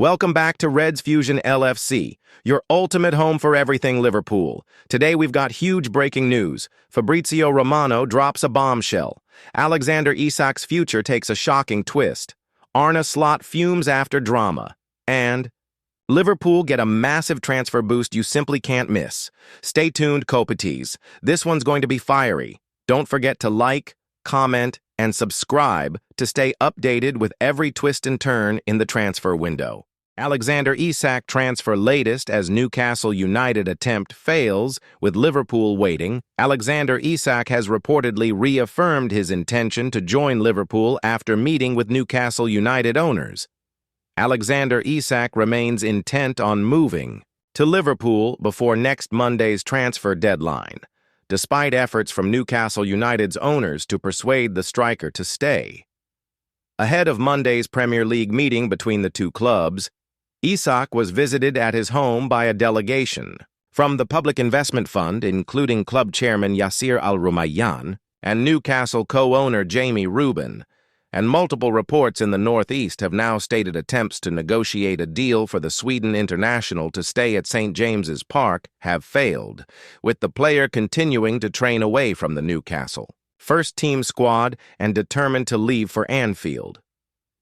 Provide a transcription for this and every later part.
Welcome back to Reds Fusion LFC, your ultimate home for everything Liverpool. Today we've got huge breaking news. Fabrizio Romano drops a bombshell. Alexander Isak's future takes a shocking twist. Arne Slot fumes after drama. And Liverpool get a massive transfer boost you simply can't miss. Stay tuned, Copetes. This one's going to be fiery. Don't forget to like, comment, and subscribe to stay updated with every twist and turn in the transfer window. Alexander Isak transfer latest as Newcastle United attempt fails, with Liverpool waiting. Alexander Isak has reportedly reaffirmed his intention to join Liverpool after meeting with Newcastle United owners. Alexander Isak remains intent on moving to Liverpool before next Monday's transfer deadline, despite efforts from Newcastle United's owners to persuade the striker to stay. Ahead of Monday's Premier League meeting between the two clubs, Isak was visited at his home by a delegation from the Public Investment Fund, including club chairman Yasser Al-Rumayyan and Newcastle co-owner Jeremie, and multiple reports in the Northeast have now stated attempts to negotiate a deal for the Sweden international to stay at St. James's Park have failed, with the player continuing to train away from the Newcastle first-team squad and determined to leave for Anfield.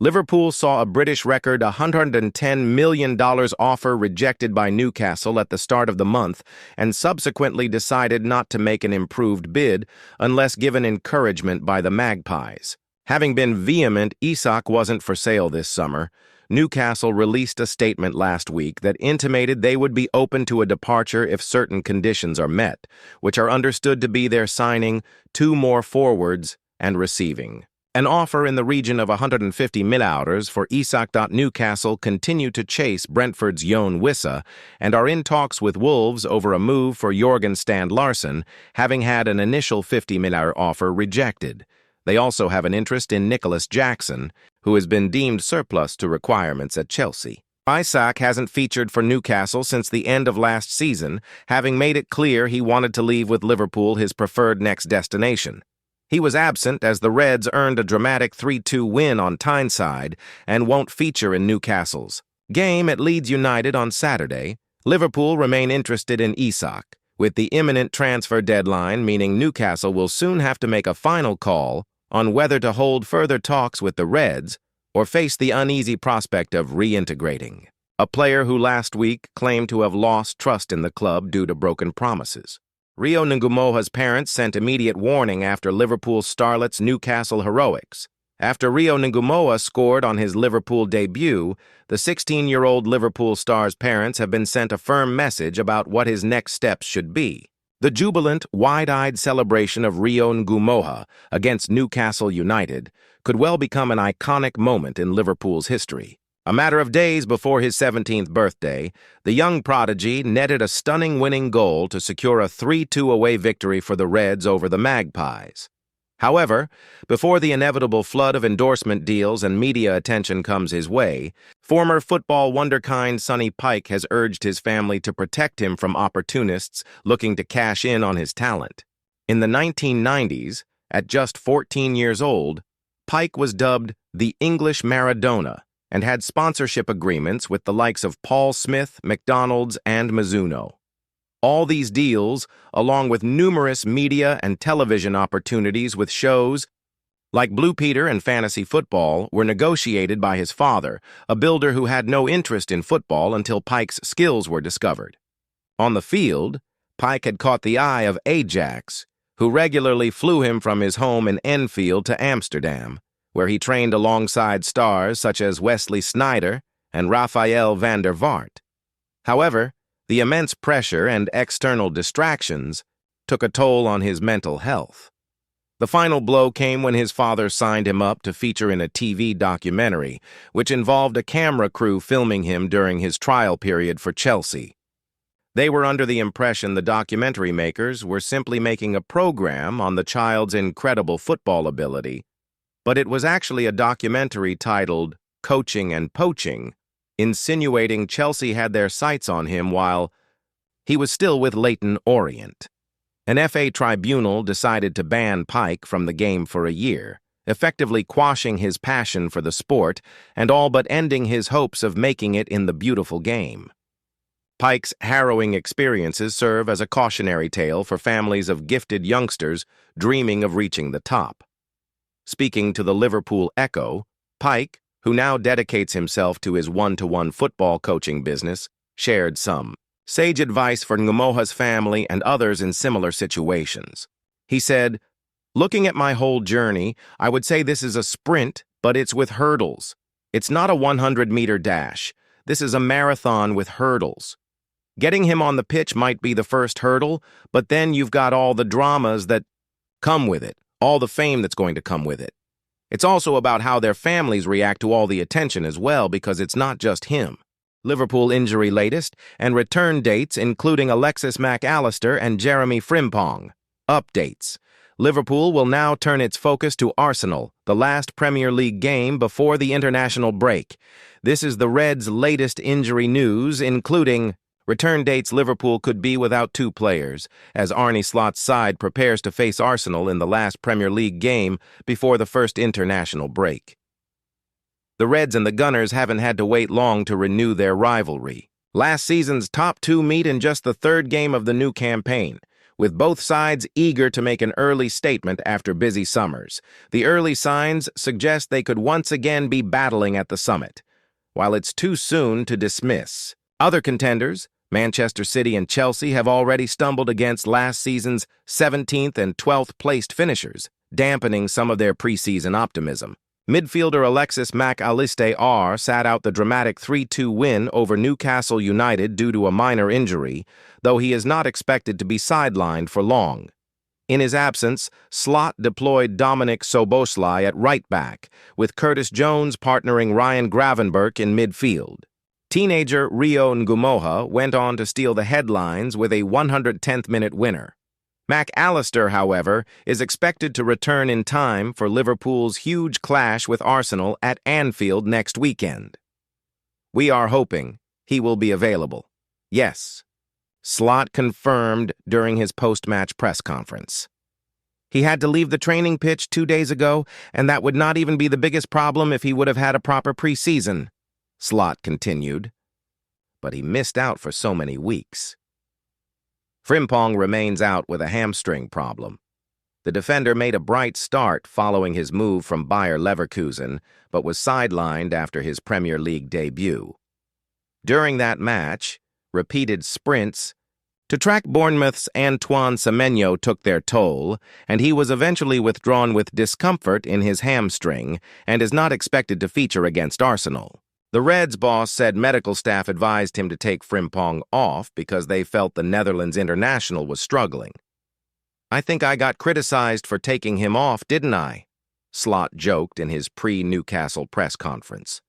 Liverpool saw a British record $110 million offer rejected by Newcastle at the start of the month and subsequently decided not to make an improved bid unless given encouragement by the Magpies. Having been vehement Isak wasn't for sale this summer, Newcastle released a statement last week that intimated they would be open to a departure if certain conditions are met, which are understood to be their signing 2 more forwards and receiving an offer in the region of €150 million for Isak. Newcastle continue to chase Brentford's Jon Wissa and are in talks with Wolves over a move for Jorgen Strand Larsen, having had an initial €50 million offer rejected. They also have an interest in Nicholas Jackson, who has been deemed surplus to requirements at Chelsea. Isak hasn't featured for Newcastle since the end of last season, having made it clear he wanted to leave with Liverpool his preferred next destination. He was absent as the Reds earned a dramatic 3-2 win on Tyneside and won't feature in Newcastle's game at Leeds United on Saturday. Liverpool remain interested in Isak, with the imminent transfer deadline meaning Newcastle will soon have to make a final call on whether to hold further talks with the Reds or face the uneasy prospect of reintegrating a player who last week claimed to have lost trust in the club due to broken promises. Rio Ngumoha's parents sent immediate warning after Liverpool starlet's Newcastle heroics. After Rio Ngumoha scored on his Liverpool debut, the 16-year-old Liverpool star's parents have been sent a firm message about what his next steps should be. The jubilant, wide-eyed celebration of Rio Ngumoha against Newcastle United could well become an iconic moment in Liverpool's history. A matter of days before his 17th birthday, the young prodigy netted a stunning winning goal to secure a 3-2 away victory for the Reds over the Magpies. However, before the inevitable flood of endorsement deals and media attention comes his way, former football wonderkind Sonny Pike has urged his family to protect him from opportunists looking to cash in on his talent. In the 1990s, at just 14 years old, Pike was dubbed the English Maradona and had sponsorship agreements with the likes of Paul Smith, McDonald's, and Mizuno. All these deals, along with numerous media and television opportunities with shows like Blue Peter and Fantasy Football, were negotiated by his father, a builder who had no interest in football until Pike's skills were discovered. On the field, Pike had caught the eye of Ajax, who regularly flew him from his home in Anfield to Amsterdam, where he trained alongside stars such as Wesley Sneijder and Raphael van der Vaart. However, the immense pressure and external distractions took a toll on his mental health. The final blow came when his father signed him up to feature in a TV documentary, which involved a camera crew filming him during his trial period for Chelsea. They were under the impression the documentary makers were simply making a program on the child's incredible football ability, but it was actually a documentary titled Coaching and Poaching, insinuating Chelsea had their sights on him while he was still with Leyton Orient. An FA tribunal decided to ban Pike from the game for a year, effectively quashing his passion for the sport and all but ending his hopes of making it in the beautiful game. Pike's harrowing experiences serve as a cautionary tale for families of gifted youngsters dreaming of reaching the top. Speaking to the Liverpool Echo, Pike, who now dedicates himself to his one-to-one football coaching business, shared some sage advice for Ngumoha's family and others in similar situations. He said, "Looking at my whole journey, I would say this is a sprint, but it's with hurdles. It's not a 100-meter dash. This is a marathon with hurdles. Getting him on the pitch might be the first hurdle, but then you've got all the dramas that come with it, all the fame that's going to come with it. It's also about how their families react to all the attention as well, because it's not just him." Liverpool injury latest and return dates including Alexis Allister and Jeremie Frimpong. Updates. Liverpool will now turn its focus to Arsenal, the last Premier League game before the international break. This is the Reds' latest injury news, including return dates. Liverpool could be without two players, as Arne Slot's side prepares to face Arsenal in the last Premier League game before the first international break. The Reds and the Gunners haven't had to wait long to renew their rivalry. Last season's top two meet in just the third game of the new campaign, with both sides eager to make an early statement after busy summers. The early signs suggest they could once again be battling at the summit, while it's too soon to dismiss. Other contenders, Manchester City and Chelsea, have already stumbled against last season's 17th and 12th placed finishers, dampening some of their preseason optimism. Midfielder Alexis Allister sat out the dramatic 3-2 win over Newcastle United due to a minor injury, though he is not expected to be sidelined for long. In his absence, Slot deployed Dominic Szoboszlai at right back, with Curtis Jones partnering Ryan Gravenberch in midfield. Teenager Rio Ngumoha went on to steal the headlines with a 110th-minute winner. Allister, however, is expected to return in time for Liverpool's huge clash with Arsenal at Anfield next weekend. "We are hoping he will be available." Yes, Slot confirmed during his post-match press conference. "He had to leave the training pitch 2 days ago, and that would not even be the biggest problem if he would have had a proper preseason," Slot continued. "But he missed out for so many weeks." Frimpong remains out with a hamstring problem. The defender made a bright start following his move from Bayer Leverkusen, but was sidelined after his Premier League debut. During that match, repeated sprints to track Bournemouth's Antoine Semenyo took their toll, and he was eventually withdrawn with discomfort in his hamstring and is not expected to feature against Arsenal. The Reds boss said medical staff advised him to take Frimpong off because they felt the Netherlands international was struggling. "I think I got criticized for taking him off, didn't I?" Slot joked in his pre-Newcastle press conference.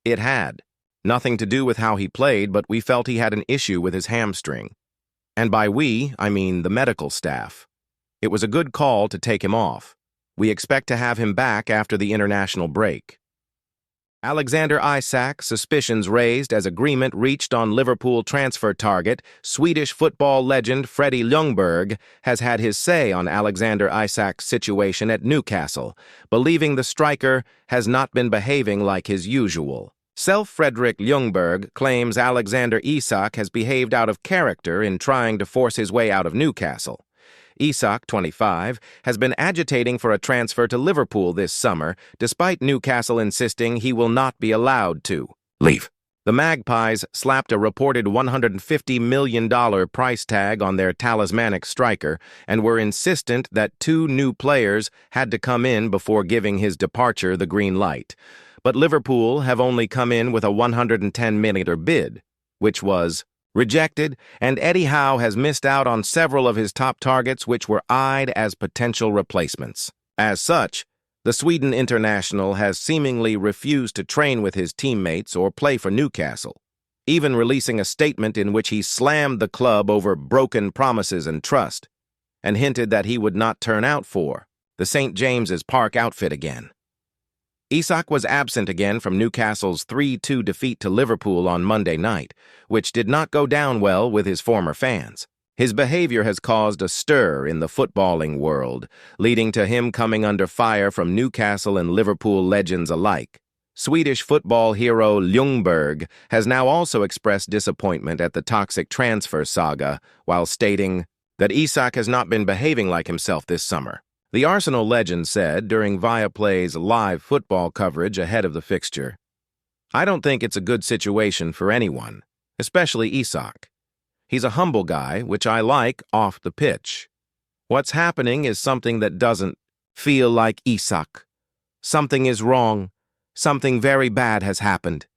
"It had. Nothing to do with how he played, but we felt he had an issue with his hamstring. And by we, I mean the medical staff. It was a good call to take him off. We expect to have him back after the international break." Alexander Isak, suspicions raised as agreement reached on Liverpool transfer target, Swedish football legend Freddie Ljungberg has had his say on Alexander Isak's situation at Newcastle, believing the striker has not been behaving like his usual. Fredrik Ljungberg claims Alexander Isak has behaved out of character in trying to force his way out of Newcastle. Isak, 25, has been agitating for a transfer to Liverpool this summer, despite Newcastle insisting he will not be allowed to leave. The Magpies slapped a reported $150 million price tag on their talismanic striker and were insistent that 2 new players had to come in before giving his departure the green light. But Liverpool have only come in with a $110 million bid, which was rejected, and Eddie Howe has missed out on several of his top targets which were eyed as potential replacements. As such, the Sweden international has seemingly refused to train with his teammates or play for Newcastle, even releasing a statement in which he slammed the club over broken promises and trust, and hinted that he would not turn out for the St. James's Park outfit again. Isak was absent again from Newcastle's 3-2 defeat to Liverpool on Monday night, which did not go down well with his former fans. His behavior has caused a stir in the footballing world, leading to him coming under fire from Newcastle and Liverpool legends alike. Swedish football hero Ljungberg has now also expressed disappointment at the toxic transfer saga, while stating that Isak has not been behaving like himself this summer. The Arsenal legend said during Viaplay's live football coverage ahead of the fixture, "I don't think it's a good situation for anyone, especially Isak. He's a humble guy, which I like off the pitch. What's happening is something that doesn't feel like Isak. Something is wrong. Something very bad has happened.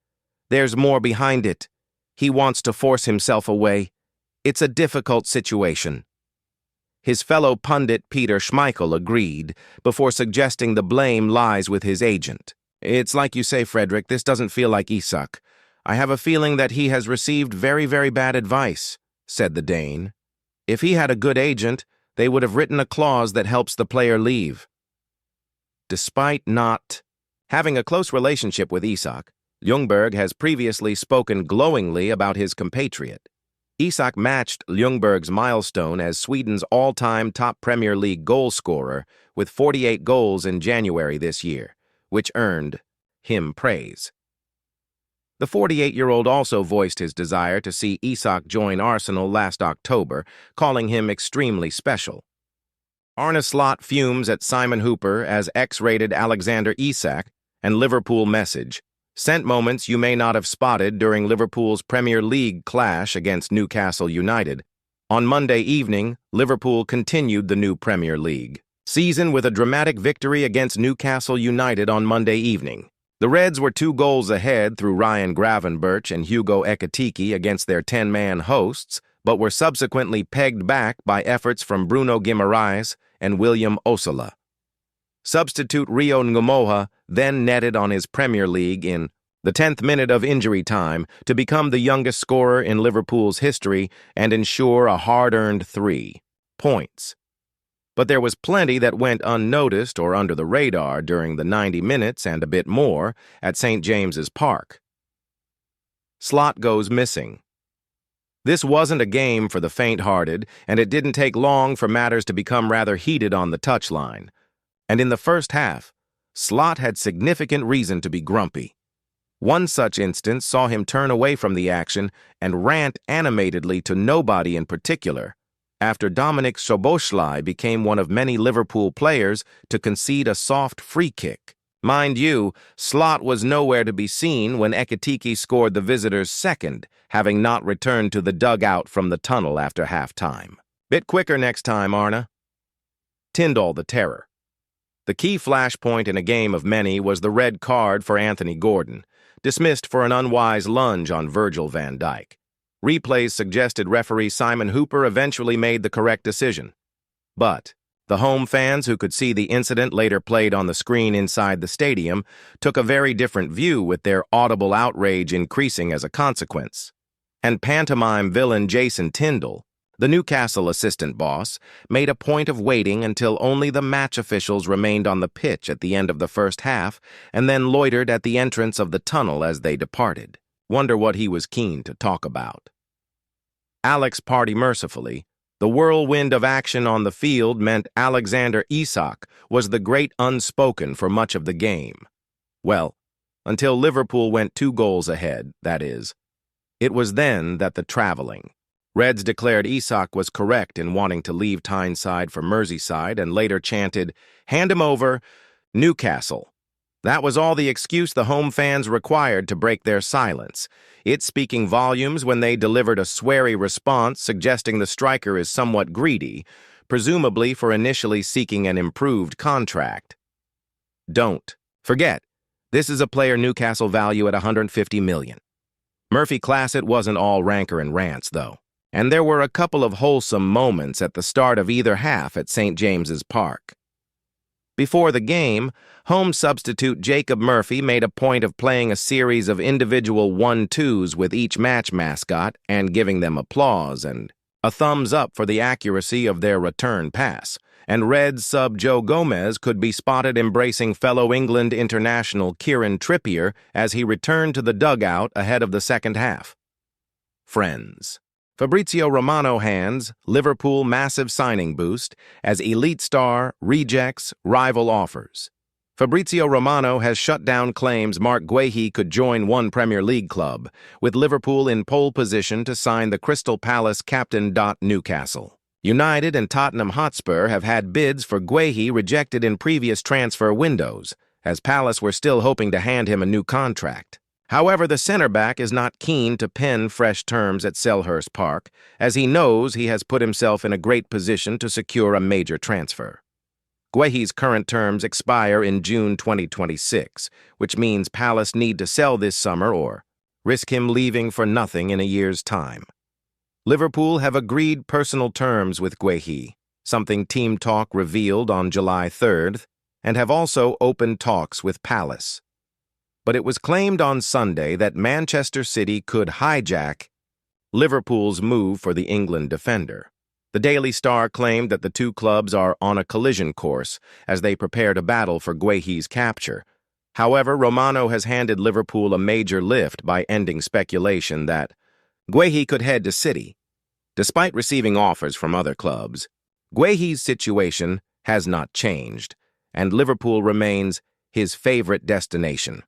There's more behind it. He wants to force himself away. It's a difficult situation." His fellow pundit Peter Schmeichel agreed, before suggesting the blame lies with his agent. "It's like you say, Frederick, this doesn't feel like Isak. I have a feeling that he has received very, very bad advice," said the Dane. "If he had a good agent, they would have written a clause that helps the player leave." Despite not having a close relationship with Isak, Ljungberg has previously spoken glowingly about his compatriot. Isak matched Ljungberg's milestone as Sweden's all-time top Premier League goal scorer with 48 goals in January this year, which earned him praise. The 48-year-old also voiced his desire to see Isak join Arsenal last October, calling him extremely special. Arne Slot fumes at Simon Hooper as X-rated Alexander Isak, and Liverpool message, "Sent moments you may not have spotted during Liverpool's Premier League clash against Newcastle United. On Monday evening, Liverpool continued the new Premier League season with a dramatic victory against Newcastle United on Monday evening. The Reds were 2 goals ahead through Ryan Gravenberch and Hugo Ekitike against their 10-man hosts, but were subsequently pegged back by efforts from Bruno Guimaraes and William Osula. Substitute Rio Ngumoha then netted on his Premier League in the 10th minute of injury time to become the youngest scorer in Liverpool's history and ensure a hard-earned 3 points. But there was plenty that went unnoticed or under the radar during the 90 minutes and a bit more at St. James's Park. Slot goes missing. This wasn't a game for the faint-hearted, and it didn't take long for matters to become rather heated on the touchline. And in the first half, Slot had significant reason to be grumpy. One such instance saw him turn away from the action and rant animatedly to nobody in particular, after Dominik Szoboszlai became one of many Liverpool players to concede a soft free kick. Mind you, Slot was nowhere to be seen when Ekitike scored the visitors' second, having not returned to the dugout from the tunnel after half-time. "Bit quicker next time, Arne." Tyndall the Terror. The key flashpoint in a game of many was the red card for Anthony Gordon, dismissed for an unwise lunge on Virgil van Dijk. Replays suggested referee Simon Hooper eventually made the correct decision. But the home fans who could see the incident later played on the screen inside the stadium took a very different view, with their audible outrage increasing as a consequence. And pantomime villain Jason Tyndall, the Newcastle assistant boss, made a point of waiting until only the match officials remained on the pitch at the end of the first half and then loitered at the entrance of the tunnel as they departed. Wonder what he was keen to talk about. Alex party mercifully. The whirlwind of action on the field meant Alexander Isak was the great unspoken for much of the game. Well, until Liverpool went 2 goals ahead, that is. It was then that the traveling. Reds declared Isak was correct in wanting to leave Tyneside for Merseyside and later chanted, "Hand him over, Newcastle." That was all the excuse the home fans required to break their silence, it speaking volumes when they delivered a sweary response suggesting the striker is somewhat greedy, presumably for initially seeking an improved contract. Don't forget, this is a player Newcastle value at $150 million. Murphy Classett wasn't all rancor and rants, though, and there were a couple of wholesome moments at the start of either half at St. James's Park. Before the game, home substitute Jacob Murphy made a point of playing a series of individual 1-2s with each match mascot and giving them applause and a thumbs up for the accuracy of their return pass, and Reds sub Joe Gomez could be spotted embracing fellow England international Kieran Trippier as he returned to the dugout ahead of the second half. Friends. Fabrizio Romano hands Liverpool massive signing boost as elite star rejects rival offers. Fabrizio Romano has shut down claims Marc Guehi could join one Premier League club, with Liverpool in pole position to sign the Crystal Palace captain. Newcastle United and Tottenham Hotspur have had bids for Guehi rejected in previous transfer windows, as Palace were still hoping to hand him a new contract. However, the centre-back is not keen to pen fresh terms at Selhurst Park, as he knows he has put himself in a great position to secure a major transfer. Guehi's current terms expire in June 2026, which means Palace need to sell this summer or risk him leaving for nothing in a year's time. Liverpool have agreed personal terms with Guehi, something Team Talk revealed on July 3rd, and have also opened talks with Palace. But it was claimed on Sunday that Manchester City could hijack Liverpool's move for the England defender. The Daily Star claimed that the two clubs are on a collision course as they prepare to battle for Guehi's capture. However, Romano has handed Liverpool a major lift by ending speculation that Guehi could head to City. Despite receiving offers from other clubs, Guehi's situation has not changed, and Liverpool remains his favorite destination.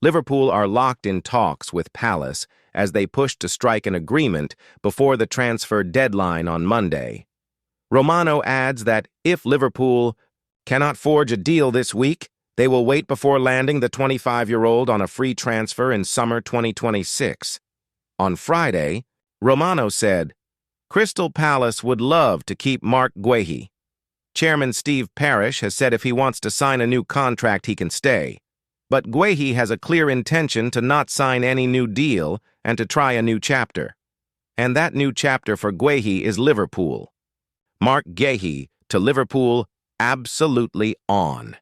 Liverpool are locked in talks with Palace as they push to strike an agreement before the transfer deadline on Monday. Romano adds that if Liverpool cannot forge a deal this week, they will wait before landing the 25-year-old on a free transfer in summer 2026. On Friday, Romano said, "Crystal Palace would love to keep Marc Guehi. Chairman Steve Parish has said if he wants to sign a new contract, he can stay. But Guehi has a clear intention to not sign any new deal and to try a new chapter. And that new chapter for Guehi is Liverpool. Marc Guehi to Liverpool, absolutely on."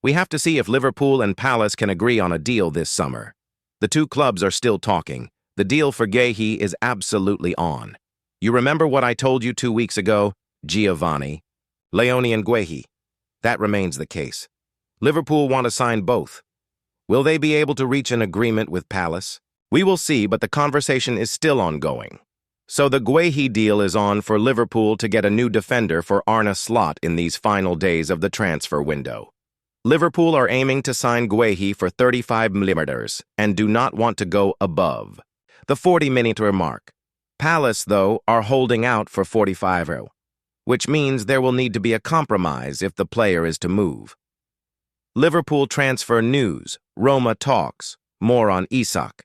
We have to see if Liverpool and Palace can agree on a deal this summer. The two clubs are still talking. The deal for Guehi is absolutely on. You remember what I told you 2 weeks ago? Giovanni, Leone and Guehi. That remains the case. Liverpool want to sign both. Will they be able to reach an agreement with Palace? We will see, but the conversation is still ongoing. So the Guehi deal is on for Liverpool to get a new defender for Arne Slot in these final days of the transfer window. Liverpool are aiming to sign Guehi for 35 million and do not want to go above the 40-million mark. Palace, though, are holding out for 45, which means there will need to be a compromise if the player is to move. Liverpool transfer news. Roma talks. More on Isak.